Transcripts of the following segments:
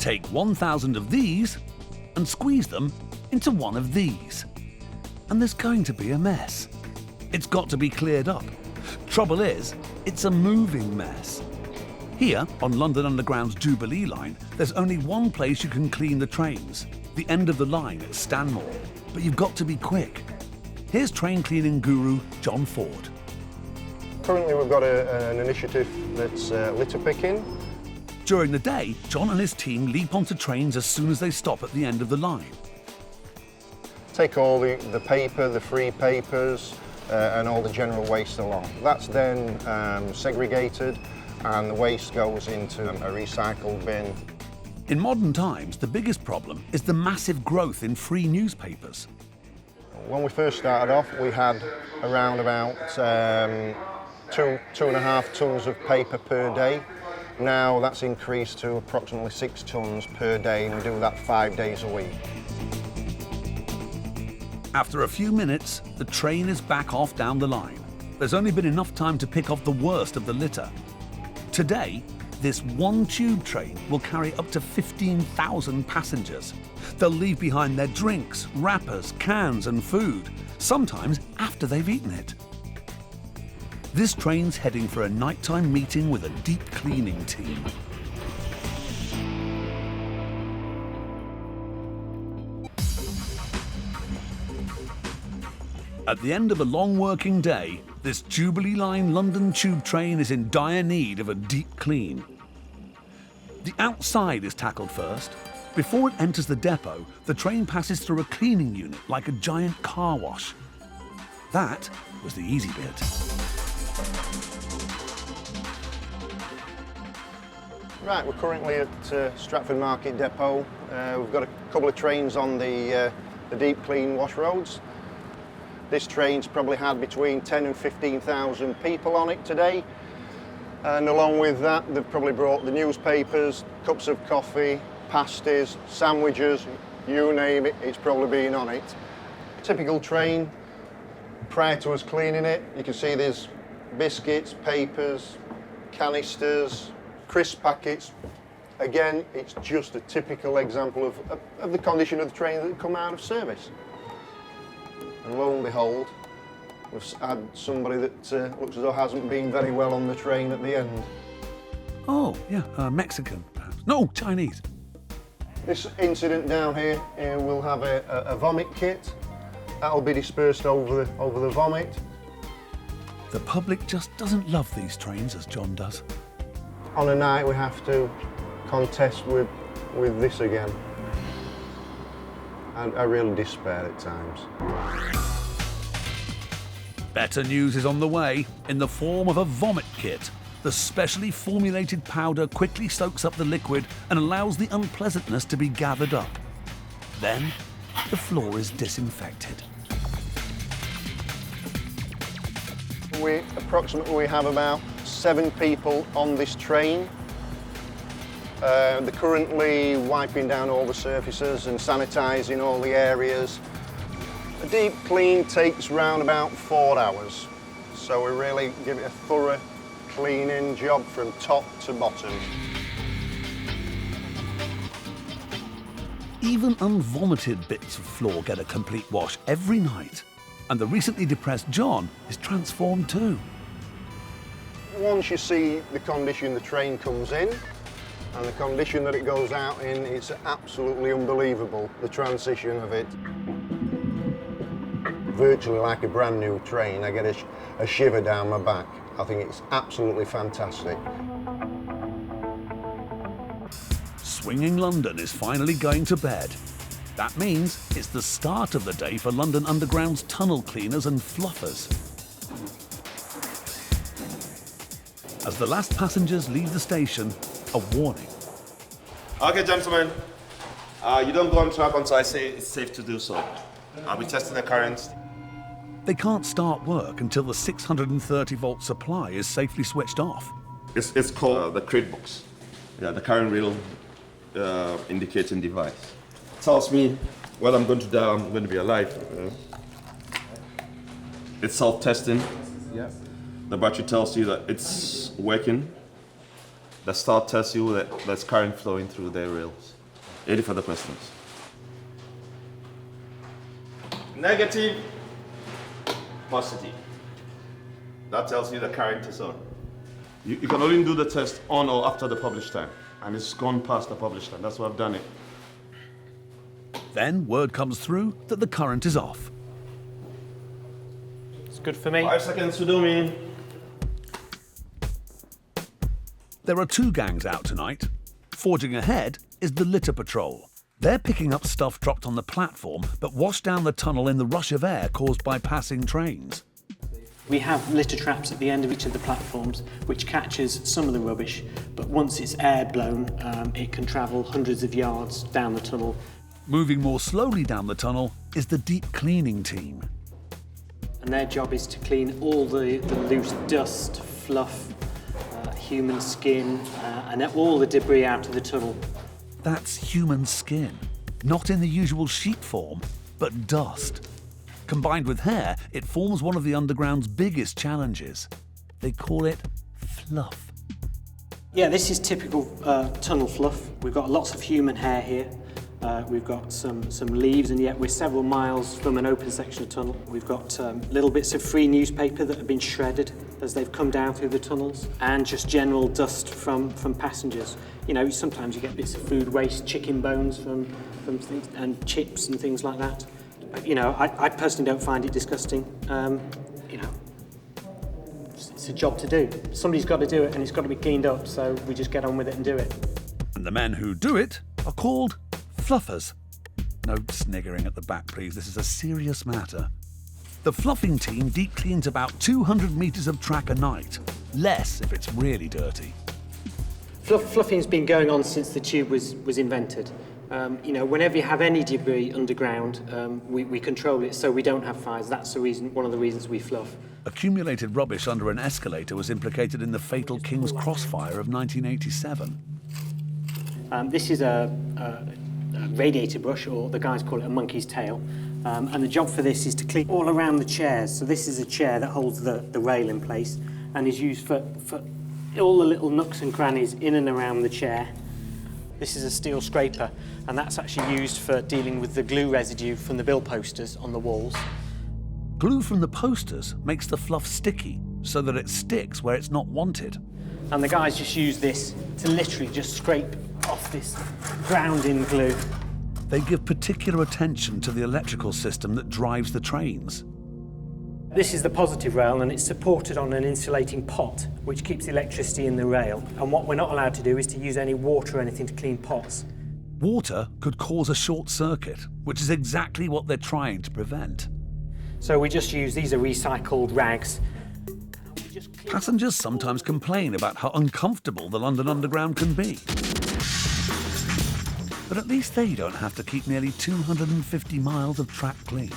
Take 1,000 of these and squeeze them into one of these. And there's going to be a mess. It's got to be cleared up. Trouble is, it's a moving mess. Here, on London Underground's Jubilee line, there's only one place you can clean the trains, the end of the line at Stanmore. But you've got to be quick. Here's train cleaning guru John Ford. Currently we've got an initiative that's litter picking. During the day, John and his team leap onto trains as soon as they stop at the end of the line. Take all the paper, the free papers, and all the general waste along. That's then segregated and the waste goes into a recycle bin. In modern times, the biggest problem is the massive growth in free newspapers. When we first started off, we had around about 2.5 tons of paper per day. Now that's increased to approximately 6 tons per day, and we do that 5 days a week. After a few minutes, the train is back off down the line. There's only been enough time to pick off the worst of the litter. Today, this one tube train will carry up to 15,000 passengers. They'll leave behind their drinks, wrappers, cans and food, sometimes after they've eaten it. This train's heading for a nighttime meeting with a deep cleaning team. At the end of a long working day, this Jubilee Line London tube train is in dire need of a deep clean. The outside is tackled first. Before it enters the depot, the train passes through a cleaning unit like a giant car wash. That was the easy bit. Right, we're currently at Stratford Market Depot. We've got a couple of trains on the deep clean wash roads. This train's probably had between 10 and 15,000 people on it today. And along with that, they've probably brought the newspapers, cups of coffee, pasties, sandwiches, you name it, it's probably been on it. Typical train, prior to us cleaning it, you can see there's biscuits, papers, canisters, crisp packets. Again, it's just a typical example of the condition of the train that come out of service. And lo and behold, we've had somebody that looks as though hasn't been very well on the train at the end. Oh, yeah, Mexican, perhaps. No, Chinese. This incident down here will have a vomit kit. That'll be dispersed over the vomit. The public just doesn't love these trains as John does. On a night we have to contest with this again. And I really despair at times. Better news is on the way in the form of a vomit kit. The specially formulated powder quickly soaks up the liquid and allows the unpleasantness to be gathered up. Then, the floor is disinfected. We approximately have about 7 people on this train. They're currently wiping down all the surfaces and sanitising all the areas. A deep clean takes round about 4 hours. So we really give it a thorough cleaning job from top to bottom. Even unvomited bits of floor get a complete wash every night. And the recently depressed John is transformed too. Once you see the condition the train comes in and the condition that it goes out in, it's absolutely unbelievable, the transition of it. Virtually like a brand new train. I get a shiver down my back. I think it's absolutely fantastic. Swinging London is finally going to bed. That means it's the start of the day for London Underground's tunnel cleaners and fluffers. As the last passengers leave the station, a warning. Okay, gentlemen, you don't go on track until I say it's safe to do so. I'll be testing the current. They can't start work until the 630-volt supply is safely switched off. It's called the crate box. Yeah, the current real indicating device. It tells me whether I'm going to die or I'm going to be alive. It's self-testing. Yeah. The battery tells you that it's working. The start tells you that there's current flowing through their rails. Any further questions? Negative, positive. That tells you the current is on. You can only do the test on or after the published time, and it's gone past the published time. That's why I've done it. Then word comes through that the current is off. It's good for me. 5 seconds to do me. There are 2 gangs out tonight. Forging ahead is the litter patrol. They're picking up stuff dropped on the platform but washed down the tunnel in the rush of air caused by passing trains. We have litter traps at the end of each of the platforms which catches some of the rubbish, but once it's air blown, it can travel hundreds of yards down the tunnel. Moving more slowly down the tunnel is the deep cleaning team. And their job is to clean all the loose dust, fluff, human skin, and all the debris out of the tunnel. That's human skin, not in the usual sheet form, but dust. Combined with hair, it forms one of the underground's biggest challenges. They call it fluff. Yeah, this is typical tunnel fluff. We've got lots of human hair here. We've got some leaves, and yet we're several miles from an open section of tunnel. We've got little bits of free newspaper that have been shredded as they've come down through the tunnels, and just general dust from passengers. You know, sometimes you get bits of food waste, chicken bones from things, and chips and things like that. You know, I personally don't find it disgusting. You know, it's a job to do. Somebody's got to do it, and it's got to be cleaned up, so we just get on with it and do it. And the men who do it are called fluffers. No sniggering at the back, please. This is a serious matter. The fluffing team deep cleans about 200 metres of track a night. Less if it's really dirty. Fluffing's been going on since the tube was invented. You know, whenever you have any debris underground, we control it so we don't have fires. That's the reason, one of the reasons we fluff. Accumulated rubbish under an escalator was implicated in the fatal King's Crossfire of 1987. This is a radiator brush, or the guys call it a monkey's tail. And the job for this is to clean all around the chairs. So this is a chair that holds the rail in place and is used for all the little nooks and crannies in and around the chair. This is a steel scraper, and that's actually used for dealing with the glue residue from the bill posters on the walls. Glue from the posters makes the fluff sticky so that it sticks where it's not wanted. And the guys just use this to literally just scrape off this ground-in glue. They give particular attention to the electrical system that drives the trains. This is the positive rail, and it's supported on an insulating pot, which keeps electricity in the rail. And what we're not allowed to do is to use any water or anything to clean pots. Water could cause a short circuit, which is exactly what they're trying to prevent. So we just use, these are recycled rags. Passengers sometimes complain about how uncomfortable the London Underground can be. But at least they don't have to keep nearly 250 miles of track clean.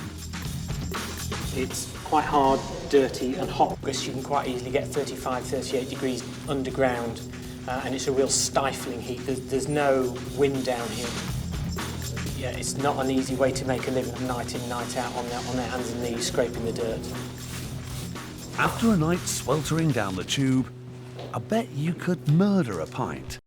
It's quite hard, dirty and hot, because you can quite easily get 35, 38 degrees underground, and it's a real stifling heat. There's no wind down here. Yeah, it's not an easy way to make a living night in, night out on their hands and knees scraping the dirt. After a night sweltering down the tube, I bet you could murder a pint.